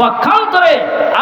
পক্ষান্তরে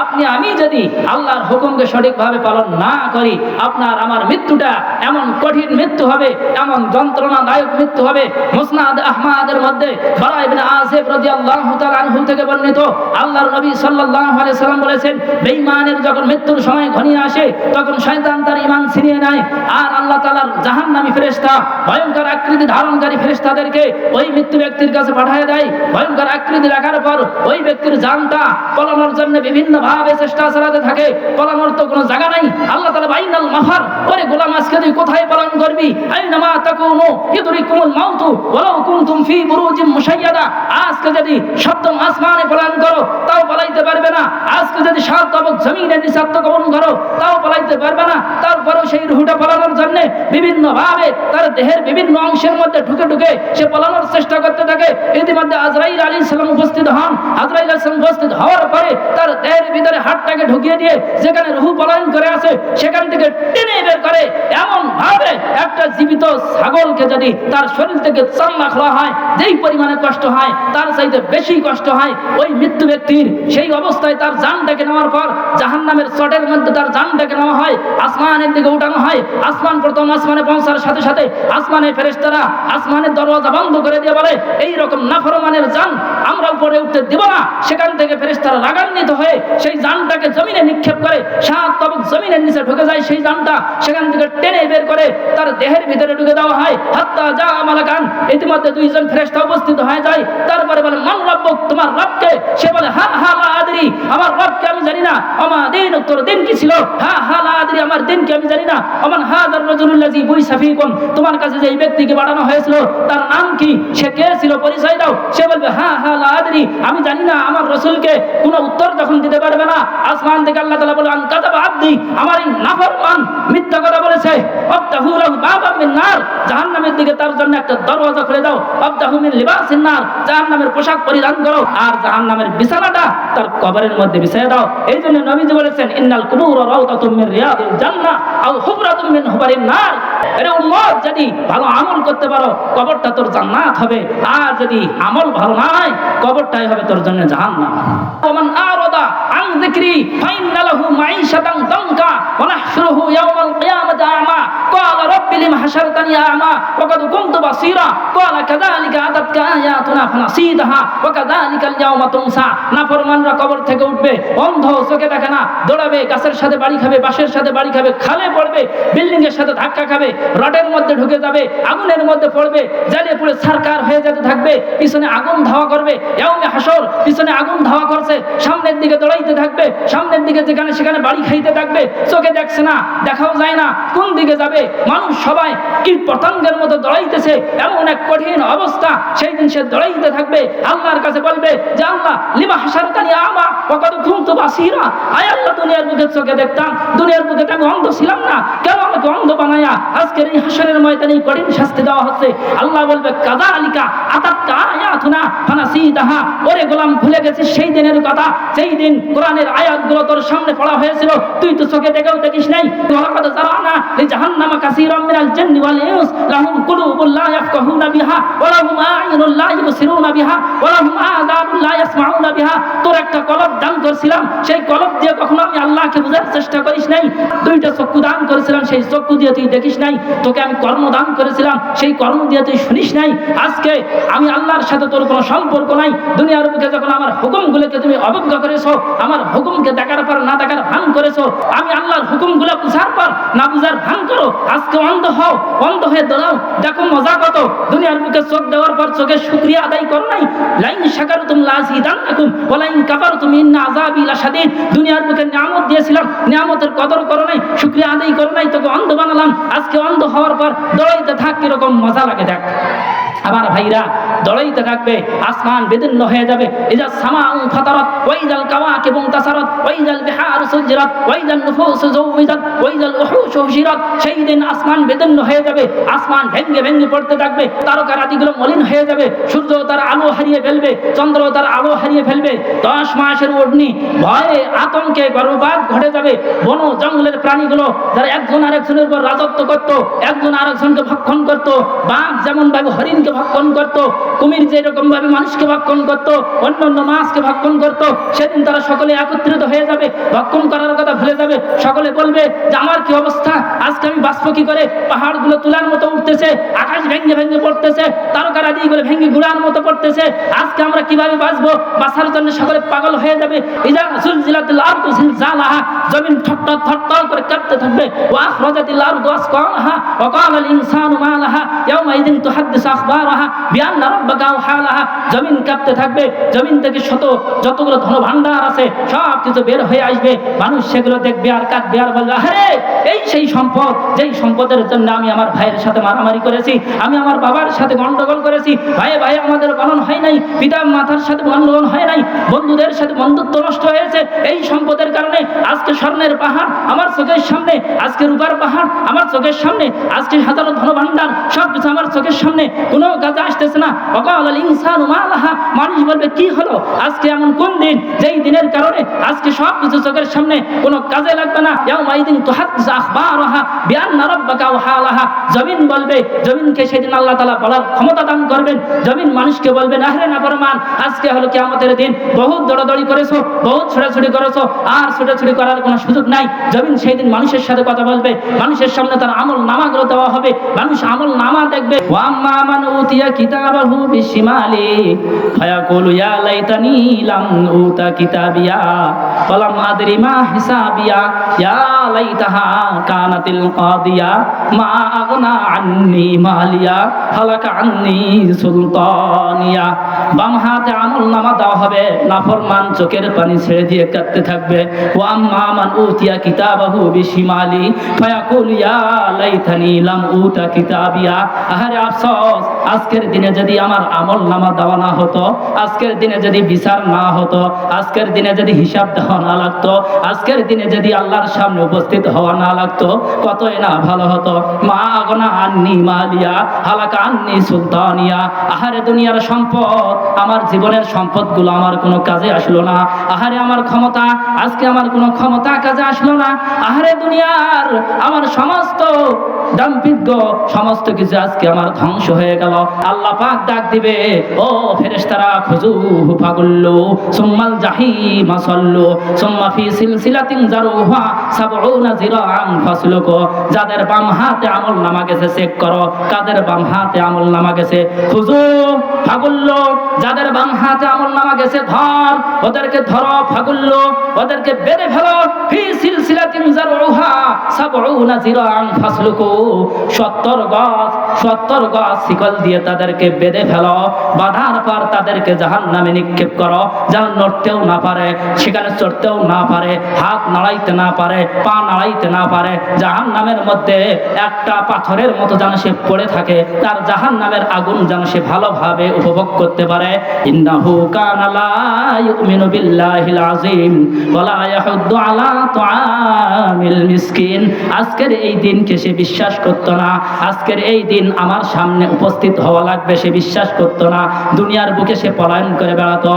আপনি আমি যদি আল্লাহর হুকুমকে সঠিকভাবে পালন না করি, আপনার আমার মৃত্যুটা এমন কঠিন মৃত্যু হবে, এমন যন্ত্রণাদায়ক মৃত্যু হবে। মুসনাদ আহমদের মধ্যে বারা ইবনে আযিব রাদিয়াল্লাহু তাআলা আনহু থেকে বর্ণিত, আল্লাহর নবী সাল্লাল্লাহু আলাইহি সাল্লাম বলেছেন, বেঈমানের যখন মৃত্যুর সময় ঘনিয়ে আসে তখন শয়তান তার ঈমান ছিনিয়ে নেয়, আর আল্লাহ তাআলার জাহান্নামী ফেরেশতা ভয়ঙ্কর আকৃতি ধারণকারী ফেরেশতাদেরকে ওই মৃত্যু ব্যক্তির কাছে পাঠিয়ে দেয়। ভয়ঙ্কর আকৃতি রাখার পর ওই ব্যক্তির জানটা পলানোর জন্য বিভিন্ন ভাবে চেষ্টা চালাতে থাকে। পলানোর তো কোনো জায়গা নাই। আল্লাহ তাআলা বাইনাল মাফার, ওরে গোলাম আজকে তুই কোথায় পালন করবি? আইনামা তাকুনু ইদরিকুমুল মাউতু ওয়ালাউ কুনতুম ফি বুরুজিম মুশাইয়াদা। আজকে যদি সপ্তম আসমানে পালন করো তাও পালাইতে পারবে না। আজকে যদি সাত তবক জমিনের নিচে আত্মগোপন করো তাও পালাইতে পারবে না। তারপরেও সেই রুহটা পালানোর জন্য বিভিন্ন ভাবে তার দেহের বিভিন্ন অংশের মধ্যে ঢুকে ঢুকে সে পালানোর চেষ্টা করতে থাকে। ইতিমধ্যে আজরাইল আলাইহিস সালাম উপস্থিত হন। আজরাইল আলাইহিস সালাম উপস্থিত হওয়ার পরে তার দেহের ভিতরে হাতটাকে ঢুকিয়ে দিয়ে যেখানে রূহ পলায়ন করে আছে সেখান থেকে টেনে বের করে এমন ভাবে একটা জীবিত ছাগলকে যদি তার শরীর থেকে চামড়া খোলা হয় যেই পরিমাণে কষ্ট হয় তার চাইতে বেশি কষ্ট হয় ওই মৃত্যু ব্যক্তির। সেই অবস্থায় তার জানটাকে নেওয়ার পর জাহান্নামের চটের মধ্যে তার জানটাকে নেওয়া হয়, আসমানের দিকে উঠানো হয়। আসমান প্রথম আসমানে পৌঁছার সাথে সাথে আসমানের ফেরেশতারা আসমানের দরওয়াজা বন্ধ করে দিয়ে বলে, এই রকম নাফরমানের জান আমরা উপরে উঠতে দিব না। সেখান থেকে ফেরেশতারা রাগান্বিত হয়ে সেই জানটাকে জমিনে নিক্ষেপ করে, সাত তবক জমিনের নিচে ঢুকে যায় সেই জানটা, সেখান থেকে টেনে বের করে তার দেহের ভিতরে ঢুকে দেওয়া হয়। হাত্তা যা মালাকান, ইতিমধ্যে দুইজন ফেরেশতা উপস্থিত হয়ে যায়। তারপরে বলে, মান রাব্বুক, তোমার রবকে? সে বলে, হা হা লা আদরি, আমার রবকে আমি জানি না। আমা দিন, তোর দিন কি ছিল? হা হা লা আদরি, আমার দিন কি আমি জানি না। আমান হাযার রাজুলুল্লাযী বুইসা ফীকুম, তোমার কাছে যে এই ব্যক্তিকে পাঠানো হয়েছিল তার নাম কি? সে কে ছিল? পরিচয় দাও। সে বলবে, হা হা লা আদরি, আমি জানি না। আমার রাসূলকে কোনো উত্তর যখন দিতে পারবে না, আসমান থেকে আল্লাহ তাআলা বলে, আন কাযাবা আবদি, আমার এই নাফরমান মিথ্যা কথা বলেছে। আফতাহু লাহু বাবাম মিন নার, জাহান্নামের দিকে তার জন্য একটা দরওয়াজা খুলে দাও। আফতাহু মিন লিবাসিন নার, জাহান্নামের পোশাক পরিধান করো আর জাহান্নামের বিছানাটা তার কবরের মধ্যে বিছিয়ে দাও। এই জন্য নবীজি বলেছেন, ইন্নাল কুবুর রাউদাতুম মিন রিয়াদিল জান্নাহ আও হুফরাতুম মিন হুবারিন নার। আরে উম্মত, যদি ভালো আমল করতে পারো কবরটা তোর জান্নাত হবে, আর যদি আমল ভালো না হয় কবরটাই হবে তোর জন্য জাহান্নাম। ওমান আরাদা আন যিকরি ফাইন্না লাহু মাঈশাতান দানকা ওয়া নাহশুরুহু ইয়াওমাল কিয়ামাতি আমা ক্বালা রাব্বি লিমা হাশারতানি আমা ওয়া কাদ কুনতু বাসীরা ক্বালা কাযালিকা আতাতকা আয়াতুনা ফানাসীতাহা ওয়া কাযালিকাল ইয়াওমা তুনসা। নাফরমানরা কবর থেকে উঠবে, অন্ধ, চোখে দেখে না, দৌড়াবে, গাছের সাথে বাড়ি খাবে, বাঁশের সাথে বাড়ি খাবে, খালে পড়বে, বিল্ডিং এর সাথে ধাক্কা খাবে, রডের মধ্যে ঢুকে যাবে, আগুনের মধ্যে পড়বে, জ্বালিয়ে পুড়ে ছারকার হয়ে যেতে থাকবে। পিছনে আগুন ধাওয়া করবে, ইয়াউমে হাসর, পিছনে আগুন ধাওয়া করছে, সামনের দিকে দৌড়াইতে থাকবে, সামনের দিকে যেখানে সেখানে বাড়ি খাইতে থাকবে, চোখে দেখছে না, দেখাও যায় না কোন দিকে যাবে। মানুষ সবাই কীট পতঙ্গের মতো দৌড়াইতেছে, এমন এক কঠিন অবস্থা। সেই দিন সে দৌড়াইতে থাকবে, আল্লাহর কাছে বলবে যে, আল্লাহ লিমা হাশারতানি আমা ওয়া কাদ কুনতু বাসীরা, আয় আল্লাহ, দুনিয়ার বুকে চোখে দেখতাম, দুনিয়ার বুকে আমি অন্ধ ছিলাম না, কেন আমাকে অন্ধ বানায়া আজকের এই হাসরের ময়দানে এই কঠিন শাস্তি দেওয়া হচ্ছে? আল্লাহ বলবে, কাযালিকা আতাতকা আয়াতুনা ফানাসীতাহা, ওরে গোলাম, ভুলে গেছিস সেই দিনের কথা, সেই দিন কোরআনের আয়াতগুলো তোর সামনে পড়া হয়েছিল, তুই তো চোখে দেখেও দেখিস নাই। ওয়ালাকাদ যারানা লিজাহান্নামা কাসীরাম মিনাল জিন্নি ওয়াল ইনস লাহুম কুলুবুন লা ইয়াফকাহুনা বিহা ওয়া লাহুম আ'ইনুন লা ইবসিরুনা বিহা ওয়া লাহুম আযানুন লা ইয়াসমাউনা বিহা। তোর একটা কলব দান করেছিলাম, সেই কলব দিয়ে কখনো আমি আল্লাহকে বোঝার চেষ্টা করিস নাই। দুইটা চক্ষু দান করেছিলাম, সেই চক্ষু দিয়ে তুই দেখিস নাই। তোকে আমি কর্ম দান করেছিলাম, সেই কর্ম দিয়ে তুই শুনিস নাই। আজকে আমি আল্লাহর সাথে তোর কোনো সম্পর্ক নাই। দুনিয়ার বুকে যখন আমার হুকুমগুলোকে তুমি অবজ্ঞা করেছো, আমার হুকুমকে দেখার পর না দেখার ভান করেছো, আমি আল্লাহর হুকুমগুলো বুঝার পর না বুঝার ভান করো। আজকে অন্ধ হও, অন্ধ হয়ে দাঁড়াও, দেখো মজা কত। দুনিয়ার বুকে চোখ দেওয়ার পর চোখের শুকরিয়া আদায় করো নাই। লাইন শাকারতুম লাযিদান্নাকুম ওয়া লাইন কাফারতুম ইন্না আযাবি লাশাদীদ। দুনিয়ার বুকে নিয়ামত দিয়েছিলাম, নিয়ামতের কদর করো নাই, শুকরিয়া আদায় করো নাই, তোকে অন্ধ বানালাম। আজকে অন্ধ হওয়ার পর দৌড়াইতে থাক, কিরকম মজা লাগে দেখ। আমার ভাইরা, দৌড়াইতে থাকবে, আসমান বিদীর্ণ হয়ে যাবে। ইজা সামাউ ফাতারাত ওয়া ইজাল কাওয়াকিবু ইনতাসারাত ওয়া ইজাল বিহারু সুজিরাত ওয়া ইজাল নুফুসু যুওয়াজাত ওয়া ইজাল উহুশু হুশিরাত। সেই দিন আসমান বিদীর্ণ হয়ে যাবে, আসমান ভেঙে ভেঙে পড়তে থাকবে, তারকারাজিগুলো মলিন হয়ে যাবে, সূর্য তার আলো হারিয়ে ফেলবে, চন্দ্র তার আলো হারিয়ে ফেলবে। 10 মাসের অগ্নি ভয়ে আতঙ্কে গর্ভপাত ঘটে যাবে। বন জঙ্গলের প্রাণীগুলো যারা একজন আরেকজনের উপর রাজত্ব করত, একজন আরেকজনকে ভক্ষণ করত, বাঘ যেমন ভাবে হরিণ হরিণকে ভক্ষণ করত, কুমির যেরকম ভাবে মানুষকে ভক্ষণ করত, অন্যান্য মাছকে ভক্ষণ করত, সেদিন তারা সকলে একত্রিত হয়ে যাবে, ভক্ষণ করার কথা ভুলে যাবে। সকলে বলবে যে আমার কি অবস্থা, আজকে আমি বাঁচবো কি করে? পাহাড়গুলো তুলার মতো উঠতেছে, আকাশ ভেঙে ভেঙে পড়তেছে, তারকারাদিগুলো ভেঙে গুড়ার মতো পড়তেছে, আজকে আমরা কিভাবে বাঁচবো? বাঁচার জন্য সকলে পাগল হয়ে যাবে। ইজা সুলজিলাতিল আরদু জিলজালাহা, জমিন থরথর থরথর করে কাঁপতে থাকবে। ওয়া আখরাজাতিল আরদু আসকালাহা ওয়া ক্বালাল ইনসানু মা লাহা ইয়াওমাইযিন তুহাদ্দিসু আখবারাহা বিআন্না রাব্বাকা আওহালাহা, জমিন কাঁপতে থাকবে, জমিন থেকে যতগুলো ধন ভান্ডার আছে সব কিছু বের হয়ে আসবে। মানুষ সেগুলো দেখবে আর কাঁদবে আর বলবে আরে এই সেই সম্পদ, যেই সম্পদের জন্য আমি আমার ভাইয়ের সাথে মারামারি করেছি, আমি আমার বাবার সাথে গন্ডগোল করেছি, ভাইয়ে ভাইয়ে আমাদের পালন হয় নাই, পিতা মাতার সাথে গন্ডগোল হয় নাই, বন্ধুদের সাথে বন্ধুত্ব নষ্ট হয়েছে, এই সম্পদের কারণে আজকে স্বর্ণের পাহাড় আমার চোখের সামনে, আজকে রূপার পাহাড় আমার চোখের সামনে, আজকে হাজারো ধন ভান্ডার সব কিছু আমার চোখের সামনে, কোনো কাজে আসতেছে না। ওয়াকালাল ইনসানু মা লাহা, মানুষ বলবে কি হলো, আজকে এমন কোন দিন যেই দিনের কারণে আজকে সব কিছু চোখের সামনে কোনো কাজে লাগবে না। ইয়াওমাইযিন তুহাদ্দিসু আখবারাহা বিআন্না রাব্বাকা আওহালাহা, জমিন বলবে, জমিনকে সেদিন আল্লাহ তাআলা বলার ক্ষমতা দান করবেন। জমিন মানুষকে বলবে আরে নাফরমান, আজকে হলো কিয়ামতের দিন, বহুত দৌড়াদৌড়ি করেছো, বহুত ছোটাছুটি করেছো, আর ছোটাছুটি করার কোনো সুযোগ নাই। জমিন সেই দিন মানুষের সাথে কথা বলবে, মানুষের সামনে তার আমল নামাগুলো দেওয়া হবে, মানুষ আমল নামা দেখবে। ওয়া আম্মা মান উতিয়া কিতাবাহু বিশিমালি ফায়াকুলু ইয়া লাইতানি লাম উতা কিতাবিয়া ওয়া লাম আদরি মা হিসাবিয়া ইয়া লাইতাহা কানাতিল কাদিয়া মা আগনা আন্নি মালিয়া হালাকা আন্নি সুলতানিয়া। বাম হাতে আমল নামা দেওয়া হবে, নাফরমান চোখের পানি ছেড়ে দিয়ে কাঁদতে থাকবে। ওয়া আম্মা মান উতিয়া কিতাবাহু বিশিমালি ফায়াকুলু ইয়া লাইতানি লাম উতা কিতাবিয়া। আহারে আফসোস, আজকের দিনে যদি আমার আমল নামা দেওয়া না হতো, আজকের দিনে যদি বিচার না হতো, আজকের দিনে যদি হিসাব দেওয়া না লাগতো, আজকের দিনে যদি আল্লাহর সামনে উপস্থিত হওয়া না লাগতো, কতই না ভালো হতো। মা আগনা আন্নি মালিয়া হালাকা আন্নি সুলতানিয়া। আহারে দুনিয়ার সম্পদ, আমার জীবনের সম্পদগুলো আমার কোনো কাজে আসলো না। আহারে আমার ক্ষমতা, আজকে আমার কোনো ক্ষমতা কাজে আসলো না। আহারে দুনিয়ার আমার সমস্ত দাম্ভিক্য, সমস্ত কিছু আজকে আমার ধ্বংস হয়ে গেল। আল্লাহ পাক ডাক দিবে, ও ফেরেশতারা খুযুহু ফাগুল্লু সুম্মাল জাহিমা সাল্লু সুম্মা ফি সিলসিলাতিন যারুহা ৭০ যিরাআন ফাসলুকু। যাদের বাম হাতে আমল নামা গেছে চেক করো, কাদের বাম হাতে আমল নামা গেছে। খুযু ফাগুল্লু, যাদের বাম হাতে আমল নামা গেছে ধর, ওদেরকে ধরো। ফাগুল্লু, ওদেরকে বেঁধে ফেলো। ফি সিলসিলাতিন যারুহা ৭০ যিরাআন ফাসলুকু, ৭০ গজ শিকল দিয়ে তাদেরকে বেঁধে ফেলো। বাঁধার পর তাদেরকে জাহান্নামে নিক্ষেপ করো, যেন নড়তেও না পারে, সেখানে চড়তেও না পারে, হাত নাড়াইতে না পারে, পা নাড়াইতে না পারে। জাহান্নামের মধ্যে একটা পাথরের মতো যেন সে পড়ে থাকে, তার জাহান্নামের আগুন যেন সে ভালোভাবে উপভোগ করতে পারে। ইন্নাহু কানা লা ইউমিনু বিল্লাহিল আযীম ওয়া লা ইয়াহুদ্দু আলা তুআমিল মিসকিন। আজকের এই দিনকে সে বিশ্বাস করতো না, আজকের এই দিন আমার সামনে উপস্থিত হওয়া লাগবে সে বিশ্বাস করতো না। দুনিয়ার বুকে সে পলায়ন করে বেড়াতো।